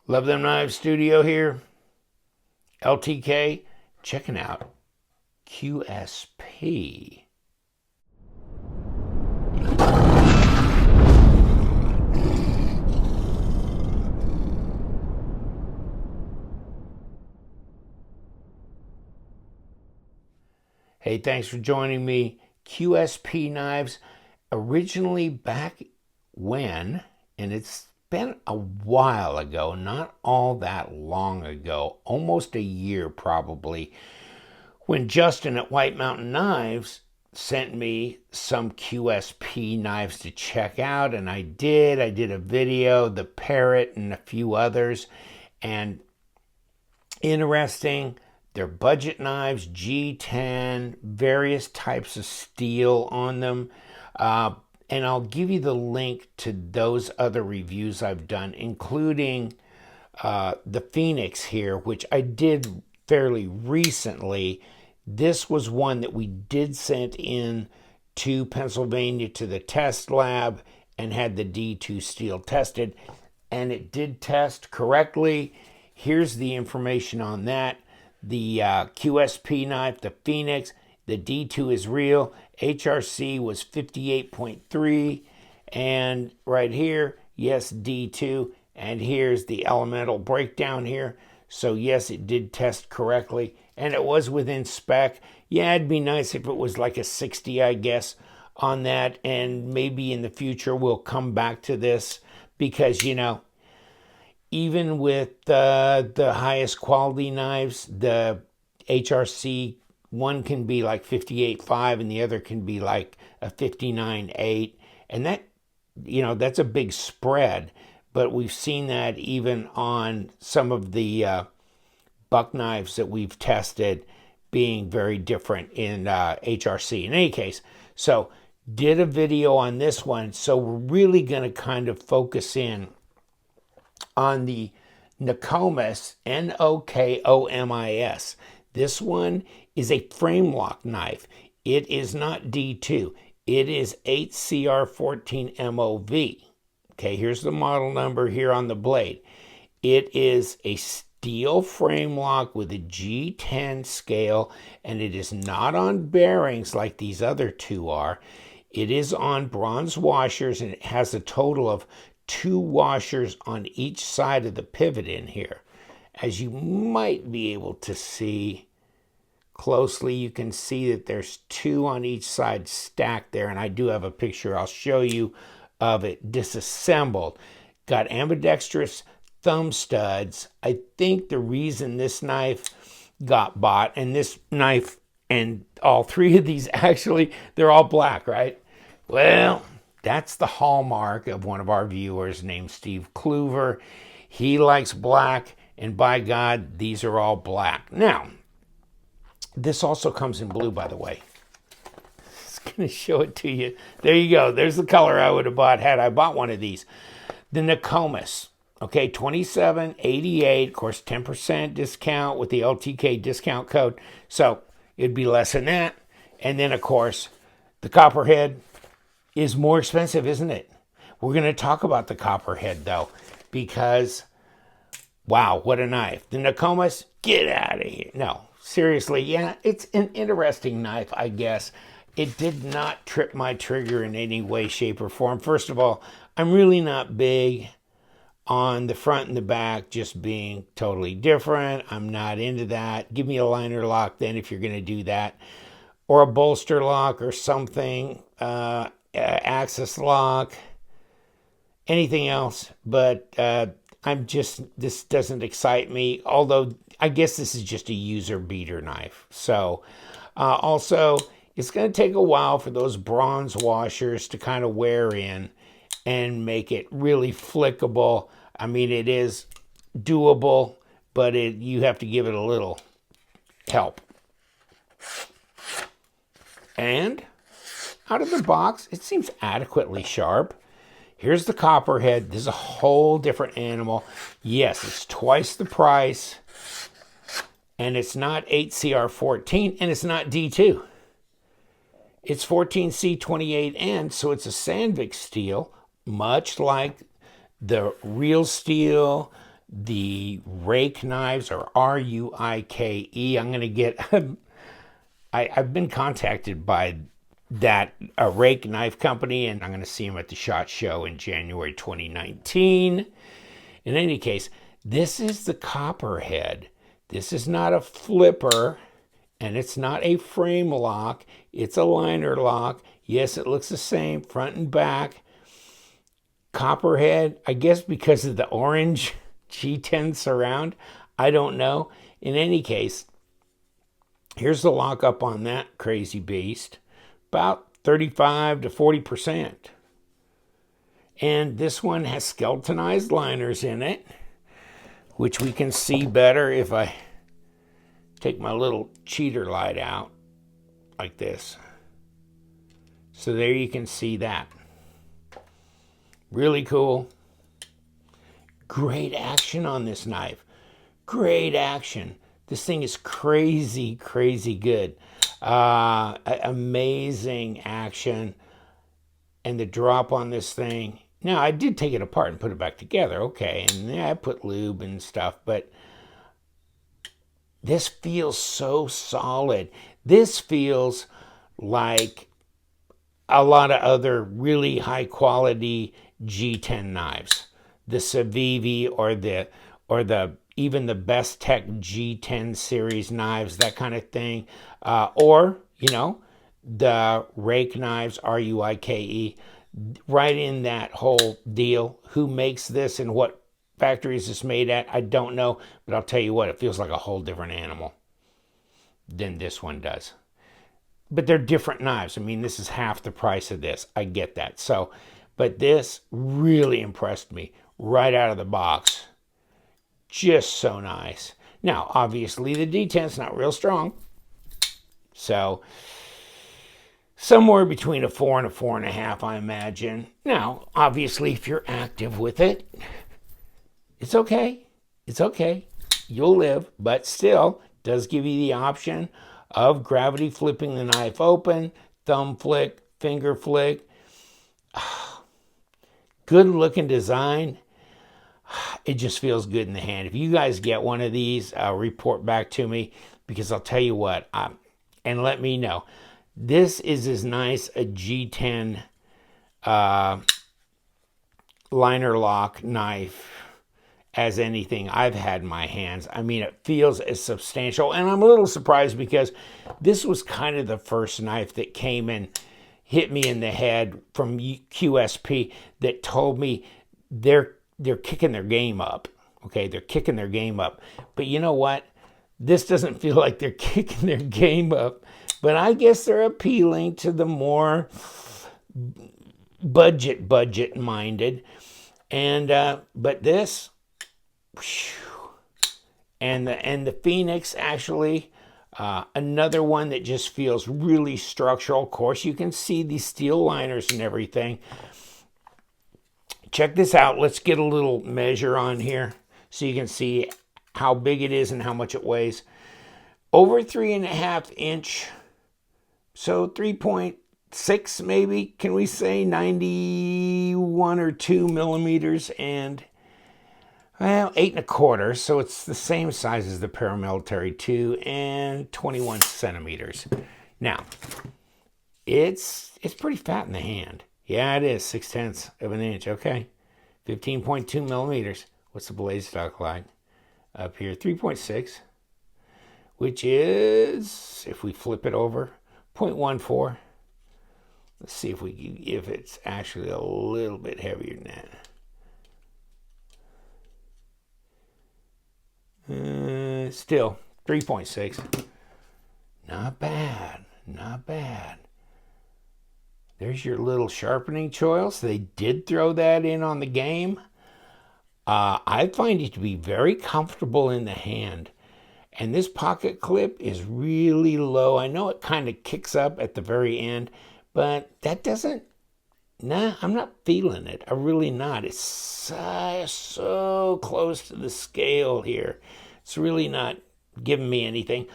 Love Them Knives Studio here. LTK, checking out QSP. Hey, thanks for joining me. QSP Knives, originally back when, and it's been a while ago, not all that long ago, almost a year probably, when Justin at White Mountain Knives sent me some QSP knives to check out, and I did a video, the Parrot and a few others, and interesting. They're budget knives, G10, various types of steel on them. And I'll give you the link to those other reviews I've done, including the Phoenix here, which I did fairly recently. This was one that we did send in to Pennsylvania to the test lab and had the D2 steel tested, and it did test correctly. Here's the information on that. The QSP knife, the Phoenix, the D2 is real. HRC was 58.3. And right here, yes, D2. And here's the elemental breakdown here. So yes, it did test correctly. And it was within spec. Yeah, it'd be nice if it was like a 60, I guess, on that. And maybe in the future we'll come back to this because, you know, even with the highest quality knives, the HRC, one can be like 58.5 and the other can be like a 59.8. And that, you know, that's a big spread. But we've seen that even on some of the buck knives that we've tested being very different in HRC. In any case, so did a video on this one. So we're really going to kind of focus in on the Nokomis, Nokomis. This one is a frame lock knife. It is not D2. It is 8CR14 MOV. Okay, here's the model number here on the blade. It is a steel frame lock with a G10 scale, and it is not on bearings like these other two are. It is on bronze washers, and it has a total of 2 washers on each side of the pivot in here. As you might be able to see closely, you can see that there's 2 on each side stacked there, and I do have a picture I'll show you of it disassembled. Got ambidextrous thumb studs. I think the reason this knife got bought, and this knife and all 3 of these actually, they're all black, right? Well, that's the hallmark of one of our viewers named Steve Kluver. He likes black, and by God, these are all black. Now, this also comes in blue, by the way. It's going to show it to you. There you go. There's the color I would have bought had I bought one of these. The Nokomis, okay, $27.88. Of course, 10% discount with the LTK discount code. So it'd be less than that. And then, of course, the Copperhead is more expensive, isn't it? We're going to talk about the Copperhead, though, because, wow, what a knife. The Nokomis, get out of here. No, seriously, yeah, it's an interesting knife, I guess. It did not trip my trigger in any way, shape, or form. First of all, I'm really not big on the front and the back just being totally different. I'm not into that. Give me a liner lock then if you're going to do that, or a bolster lock or something. Axis lock, anything else, but this doesn't excite me, although I guess this is just a user beater knife. So also, it's going to take a while for those bronze washers to kind of wear in and make it really flickable. I mean, it is doable, but you have to give it a little help. And out of the box, it seems adequately sharp. Here's the Copperhead. This is a whole different animal. Yes, it's twice the price. And it's not 8CR14, and it's not D2. It's 14C28N, so it's a Sandvik steel, much like the real steel, the rake knives, or R-U-I-K-E. I'm going to get, I've been contacted by that a rake knife company, and I'm going to see them at the SHOT Show in January 2019. In any case, this is the Copperhead. This is not a flipper, and it's not a frame lock. It's a liner lock. Yes, it looks the same front and back. Copperhead, I guess because of the orange G10 surround. I don't know. In any case, here's the lockup on that crazy beast. About 35 to 40%. And this one has skeletonized liners in it, which we can see better if I take my little cheater light out like this. So there you can see that. Really cool. Great action on this knife. Great action. This thing is crazy, crazy good. Amazing action. And the drop on this thing. Now, I did take it apart and put it back together. Okay, and yeah, I put lube and stuff, but this feels so solid. This feels like a lot of other really high quality G10 knives. The Civivi or the even the Best Tech G10 series knives, that kind of thing. Or, you know, the rake knives, R-U-I-K-E, right in that whole deal. Who makes this and what factory is this made at? I don't know, but I'll tell you what, it feels like a whole different animal than this one does. But they're different knives. I mean, this is half the price of this. I get that. So, but this really impressed me right out of the box. Just so nice. Now, obviously, the D10's not real strong. So, somewhere between a 4 and a 4.5, I imagine. Now, obviously, if you're active with it, it's okay. It's okay. You'll live, but still does give you the option of gravity flipping the knife open, thumb flick, finger flick. Good looking design. It just feels good in the hand. If you guys get one of these, report back to me, because I'll tell you what, and let me know. This is as nice a G10 liner lock knife as anything I've had in my hands. I mean, it feels as substantial, and I'm a little surprised because this was kind of the first knife that came and hit me in the head from QSP that told me they're kicking their game up. Okay, they're kicking their game up. But you know what? This doesn't feel like they're kicking their game up, but I guess they're appealing to the more budget minded. And but this, whew, and the Phoenix, actually, another one that just feels really structural. Of course, you can see these steel liners and everything. Check this out. Let's get a little measure on here so you can see how big it is and how much it weighs. Over 3.5 inch, so 3.6 maybe, can we say, 91 or 2 millimeters, and well, 8.25, so it's the same size as the Paramilitary 2, and 21 centimeters. Now, it's pretty fat in the hand. Yeah, it is, 0.6 of an inch, okay. 15.2 millimeters. What's the blade stock like? Up here, 3.6, which is, if we flip it over, 0.14. Let's see if it's actually a little bit heavier than that. Still, 3.6. Not bad, not bad. There's your little sharpening choils. They did throw that in on the game. I find it to be very comfortable in the hand. And this pocket clip is really low. I know it kind of kicks up at the very end, but that doesn't, I'm not feeling it. I'm really not. It's so close to the scale here. It's really not giving me anything.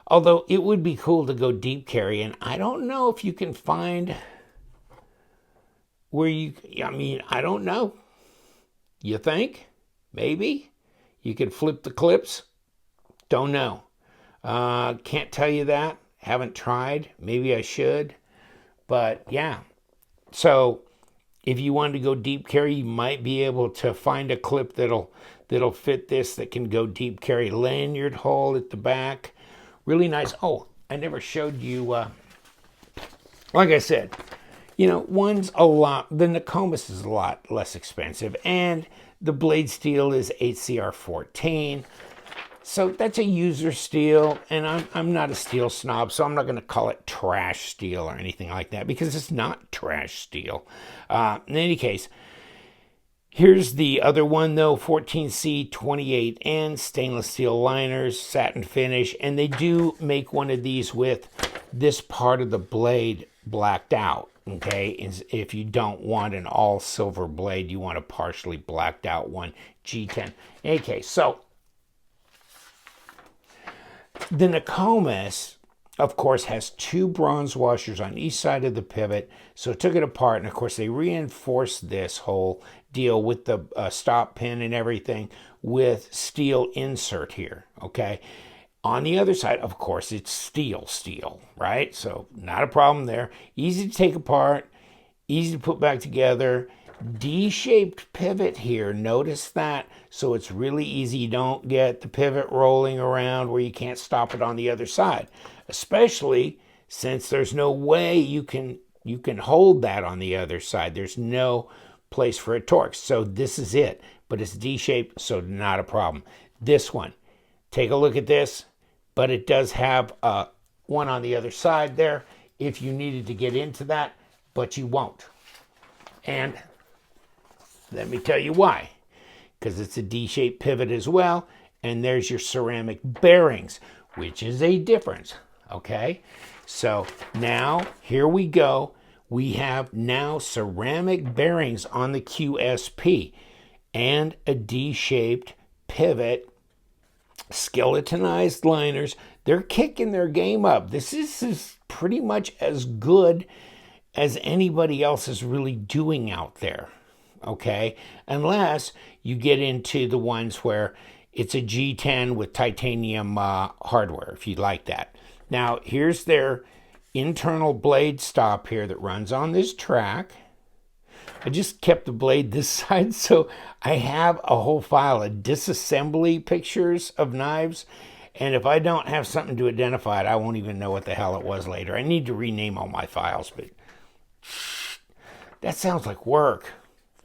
Although it would be cool to go deep carry, and I don't know if you can find where you, I mean, I don't know. You think? Maybe? You could flip the clips. Don't know. Can't tell you that. Haven't tried. Maybe I should. But yeah. So if you wanted to go deep carry, you might be able to find a clip that'll fit this, that can go deep carry. Lanyard hole at the back. Really nice. Oh, I never showed you, like I said, you know, one's a lot, the Nokomis is a lot less expensive, and the blade steel is 8CR14. So that's a user steel, and I'm not a steel snob, so I'm not going to call it trash steel or anything like that, because it's not trash steel. In any case, here's the other one, though, 14C 28N, stainless steel liners, satin finish, and they do make one of these with this part of the blade blacked out. Okay, if you don't want an all silver blade, you want a partially blacked out one, G10. Okay, so the Nokomis, of course, has 2 bronze washers on each side of the pivot. So I took it apart, and of course they reinforced this whole deal with the stop pin and everything with steel insert here, okay? On the other side, of course, it's steel, right? So not a problem there. Easy to take apart, easy to put back together. D-shaped pivot here, notice that. So it's really easy. You don't get the pivot rolling around where you can't stop it on the other side, especially since there's no way you can hold that on the other side. There's no place for a torque. So this is it, but it's D-shaped, so not a problem. This one, take a look at this, but it does have one on the other side there if you needed to get into that, but you won't. And let me tell you why. Because it's a D-shaped pivot as well, and there's your ceramic bearings, which is a difference, okay? So now, here we go. We have now ceramic bearings on the QSP and a D-shaped pivot, skeletonized liners. They're kicking their game up. This is pretty much as good as anybody else is really doing out there, okay? Unless you get into the ones where it's a G10 with titanium hardware, if you like that. Now, here's their internal blade stop here that runs on this track. I just kept the blade this side, so I have a whole file of disassembly pictures of knives, and if I don't have something to identify it, I won't even know what the hell it was later. I need to rename all my files, but that sounds like work.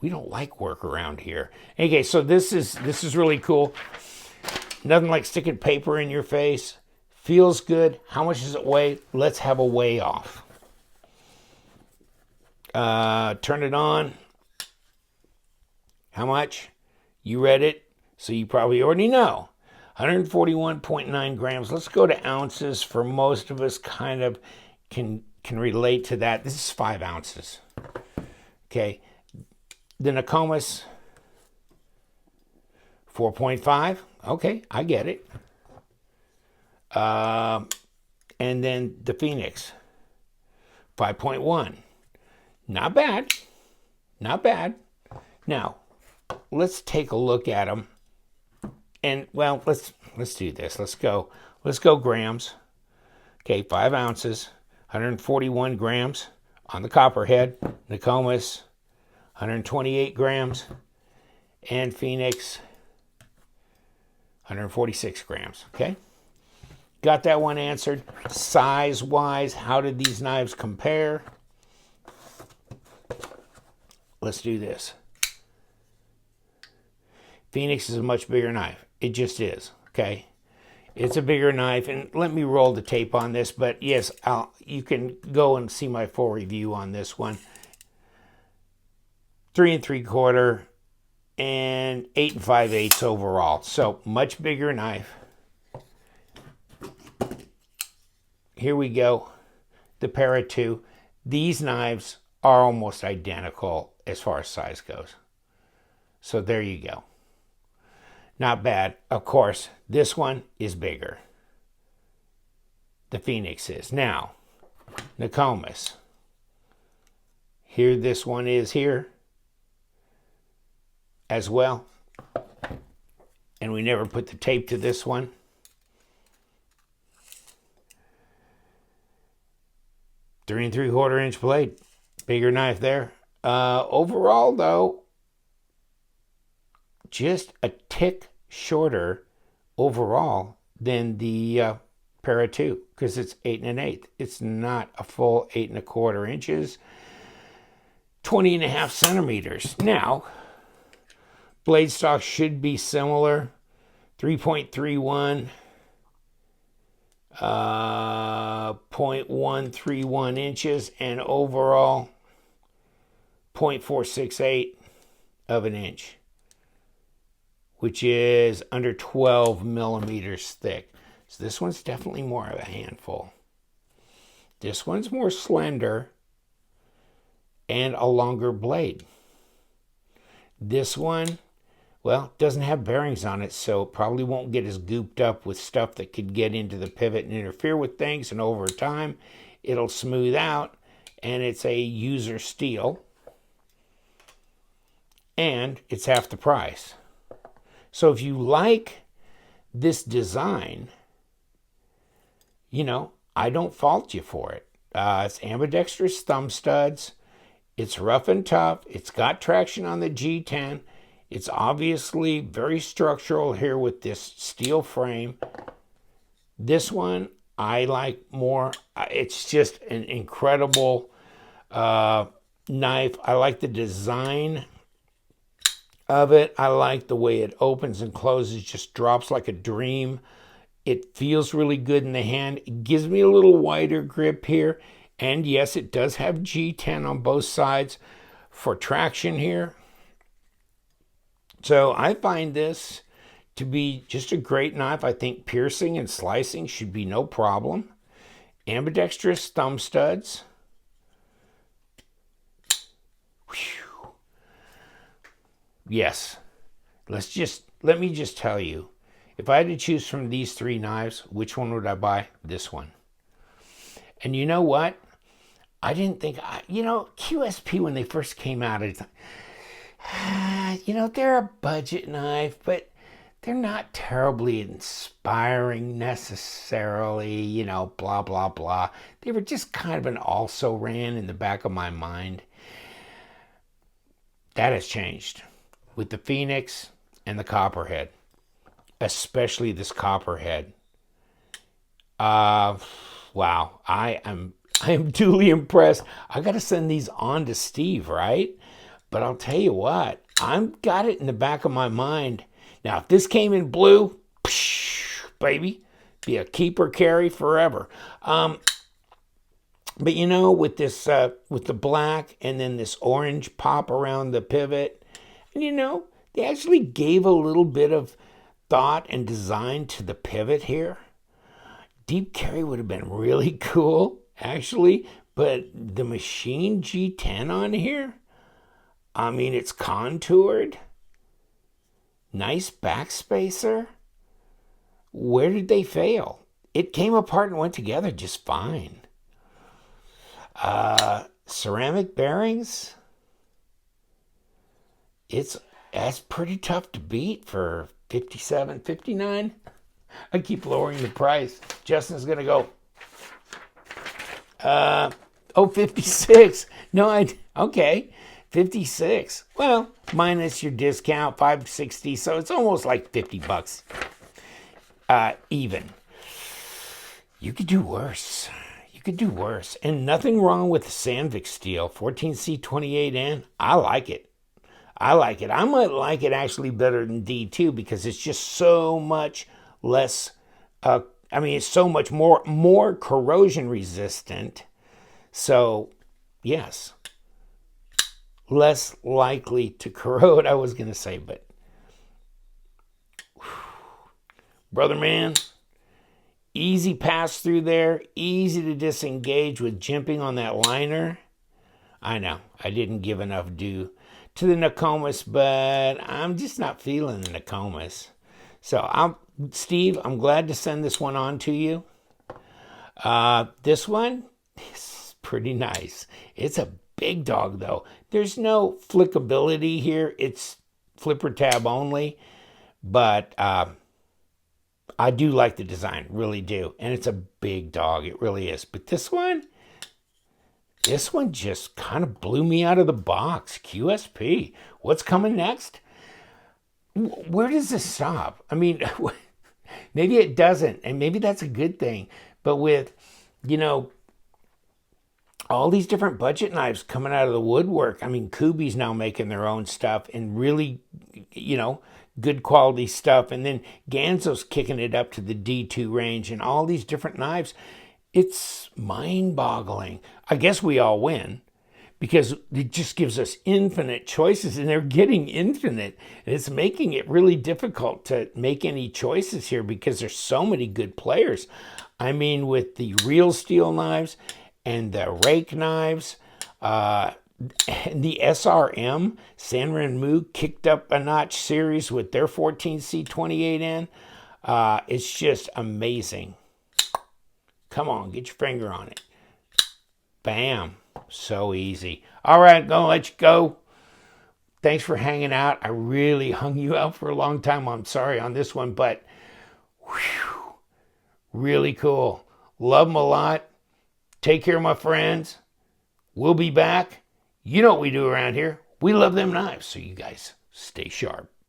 We don't like work around here. Okay, so this is really cool. Nothing like sticking paper in your face. Feels good. How much does it weigh? Let's have a weigh off. Turn it on. How much? You read it, so you probably already know. 141.9 grams. Let's go to ounces. For most of us, kind of can relate to that. This is 5 ounces. Okay. The Nokomis, 4.5. Okay, I get it. And then the Phoenix, 5.1. Not bad. Not bad. Now, let's take a look at them. And, well, let's do this. Let's go grams. Okay, 5 ounces, 141 grams on the Copperhead. Nokomis, 128 grams. And Phoenix, 146 grams. Okay? Got that one answered. Size-wise, how did these knives compare? Let's do this. Phoenix is a much bigger knife. It just is, okay? It's a bigger knife, and let me roll the tape on this, but yes, you can go and see my full review on this one. 3 3/4 and 8 5/8 overall. So much bigger knife. Here we go. The Para 2. These knives are almost identical as far as size goes. So there you go. Not bad. Of course, this one is bigger. The Phoenix is. Now, Nokomis. Here this one is here as well. And we never put the tape to this one. Three and 3/4 inch blade. Bigger knife there. Overall, though, just a tick shorter overall than the Para 2, because it's 8 1/8. It's not a full 8 1/4 inches. 20.5 centimeters. Now, blade stock should be similar. 3.31, 0.131 inches, and overall 0.468 of an inch, which is under 12 millimeters thick. So this one's definitely more of a handful. This one's more slender and a longer blade. This one, well, doesn't have bearings on it, so it probably won't get as gooped up with stuff that could get into the pivot and interfere with things, and over time it'll smooth out, and it's a user steel, and it's half the price. So if you like this design, you know, I don't fault you for it. It's ambidextrous thumb studs. It's rough and tough. It's got traction on the G10. It's obviously very structural here with this steel frame. This one I like more. It's just an incredible knife. I like the design of it. I like the way it opens and closes, just drops like a dream. It feels really good in the hand. It gives me a little wider grip here. And yes, it does have G10 on both sides for traction here. So I find this to be just a great knife. I think piercing and slicing should be no problem. Ambidextrous thumb studs. Whew. Yes. Let me just tell you, if I had to choose from these three knives, which one would I buy? This one. And you know what? I didn't think, QSP, when they first came out, I thought, they're a budget knife, but they're not terribly inspiring necessarily, blah, blah, blah. They were just kind of an also-ran in the back of my mind. That has changed with the Phoenix and the Copperhead, especially this Copperhead. Wow, I am duly impressed. I got to send these on to Steve, right? But I'll tell you what, I've got it in the back of my mind. Now, if this came in blue, baby, be a keeper carry forever. But with this, with the black and then this orange pop around the pivot, and they actually gave a little bit of thought and design to the pivot here. Deep carry would have been really cool, actually, but the machine G10 on here, it's contoured. Nice backspacer. Where did they fail? It came apart and went together just fine. Ceramic bearings. That's pretty tough to beat for $57, $59. I keep lowering the price. Justin's going to go, 56. No, okay. 56. Well, minus your discount, $5.60. So it's almost like $50 even. You could do worse. And nothing wrong with the Sandvik steel. 14C28N. I like it. I might like it actually better than D2 because it's just so much less, it's so much more corrosion resistant. So, yes, less likely to corrode, I was going to say, but brother man, easy pass through there, easy to disengage with jimping on that liner. I know, I didn't give enough due to the Nokomis, but I'm just not feeling the Nokomis. So, Steve, I'm glad to send this one on to you. This one is pretty nice. It's a big dog, though. There's no flickability here. It's flipper tab only. But I do like the design, really do. And it's a big dog, it really is. But this one just kind of blew me out of the box. QSP. What's coming next? Where does this stop? I mean, maybe it doesn't, and maybe that's a good thing. But with, you know, all these different budget knives coming out of the woodwork, I mean, Kubi's now making their own stuff and really, you know, good quality stuff. And then Ganzo's kicking it up to the D2 range and all these different knives. It's mind-boggling. I guess we all win because it just gives us infinite choices, and they're getting infinite. And it's making it really difficult to make any choices here because there's so many good players. I mean, with the real steel knives and the rake knives, and the SRM, Sanrenmu, kicked up a notch series with their 14C28N. It's just amazing. Come on, get your finger on it. Bam. So easy. All right, gonna let you go. Thanks for hanging out. I really hung you out for a long time. I'm sorry on this one, but whew, really cool. Love them a lot. Take care, my friends. We'll be back. You know what we do around here. We love them knives, so you guys stay sharp.